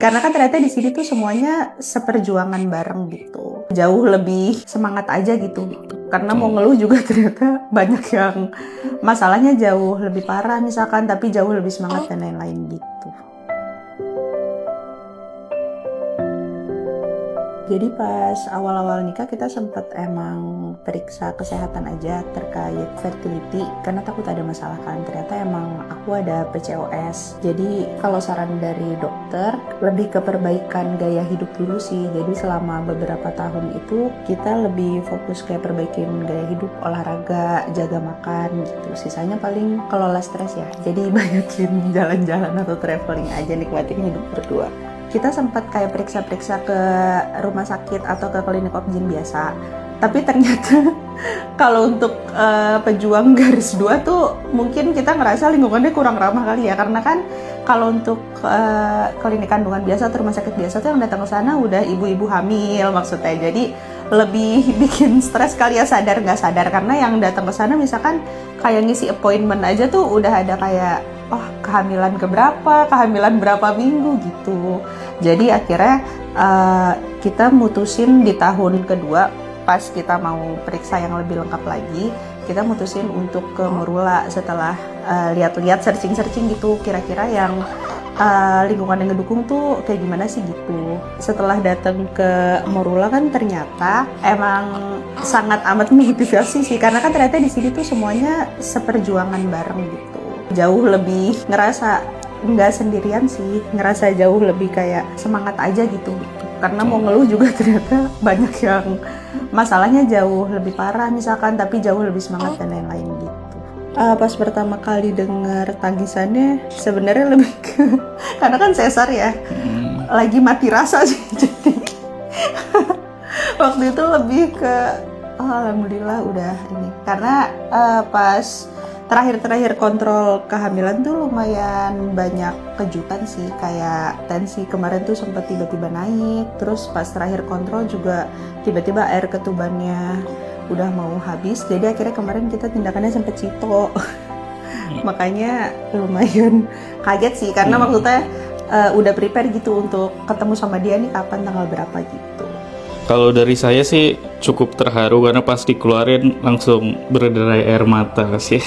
Karena kan ternyata di sini tuh semuanya seperjuangan bareng gitu. Jauh lebih semangat aja gitu. Karena mau ngeluh juga ternyata banyak yang masalahnya jauh lebih parah misalkan, tapi jauh lebih semangat dan lain-lain gitu. Jadi pas awal-awal nikah kita sempat emang periksa kesehatan aja terkait fertility karena takut ada masalah kan. Ternyata emang aku ada PCOS. Jadi kalau saran dari dokter lebih ke perbaikan gaya hidup dulu sih. Jadi selama beberapa tahun itu kita lebih fokus kayak perbaikin gaya hidup, olahraga, jaga makan gitu. Sisanya paling kelola stres ya. Jadi banyakin jalan-jalan atau traveling aja, nikmatin hidup berdua. Kita sempat kayak periksa-periksa ke rumah sakit atau ke klinik objin biasa. Tapi ternyata kalau untuk pejuang garis 2 tuh mungkin kita ngerasa lingkungannya kurang ramah kali ya. Karena kan kalau untuk klinik kandungan biasa atau rumah sakit biasa tuh yang datang ke sana udah ibu-ibu hamil maksudnya. Jadi lebih bikin stres kali ya, sadar nggak sadar. Karena yang datang ke sana misalkan kayak ngisi appointment aja tuh udah ada kayak kehamilan keberapa, kehamilan berapa minggu gitu. Jadi akhirnya kita mutusin di tahun kedua pas kita mau periksa yang lebih lengkap lagi, kita mutusin untuk ke Morula setelah lihat-lihat searching gitu kira-kira yang lingkungan yang ngedukung tuh kayak gimana sih gitu. Setelah datang ke Morula kan ternyata emang sangat amat motivasi sih, karena kan ternyata di sini tuh semuanya seperjuangan bareng gitu. Jauh lebih ngerasa nggak sendirian sih, ngerasa jauh lebih kayak semangat aja gitu. Karena mau ngeluh juga ternyata banyak yang masalahnya jauh lebih parah misalkan, tapi jauh lebih semangat dan lain-lain gitu. Pas pertama kali dengar tangisannya sebenarnya lebih ke karena kan sesar ya, lagi mati rasa sih. Jadi waktu itu lebih ke alhamdulillah udah ini, karena pas terakhir kontrol kehamilan tuh lumayan banyak kejutan sih, kayak tensi kemarin tuh sempat tiba-tiba naik, terus pas terakhir kontrol juga tiba-tiba air ketubannya udah mau habis, jadi akhirnya kemarin kita tindakannya sempet cito. Makanya lumayan kaget sih, karena maksudnya udah prepare gitu untuk ketemu sama dia nih kapan, tanggal berapa gitu. Kalau dari saya sih cukup terharu karena pas dikeluarin langsung berderai air mata sih.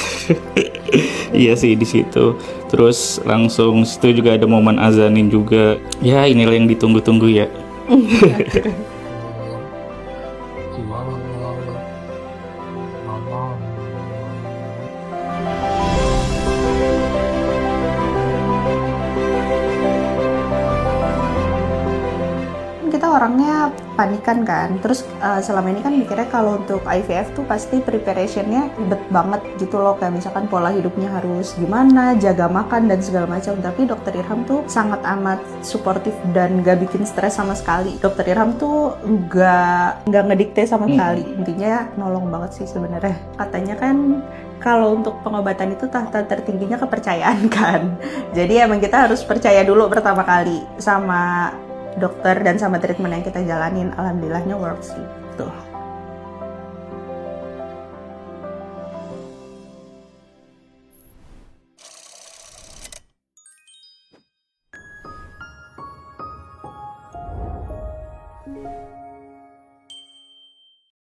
Iya sih di situ. Terus langsung situ juga ada momen azanin juga. Ya inilah yang ditunggu-tunggu ya. Kita orangnya panikan kan, terus selama ini kan mikirnya kalau untuk IVF tuh pasti preparationnya ribet banget gitu loh, kayak misalkan pola hidupnya harus gimana, jaga makan dan segala macam. Tapi dokter Irham tuh sangat amat suportif dan gak bikin stres sama sekali. Dokter Irham tuh nggak ngedikte sama sekali, intinya nolong banget sih sebenarnya. Katanya kan kalau untuk pengobatan itu tahta tertingginya kepercayaan kan, jadi emang kita harus percaya dulu pertama kali sama dokter dan sama treatment yang kita jalanin. Alhamdulillahnya works sih tuh.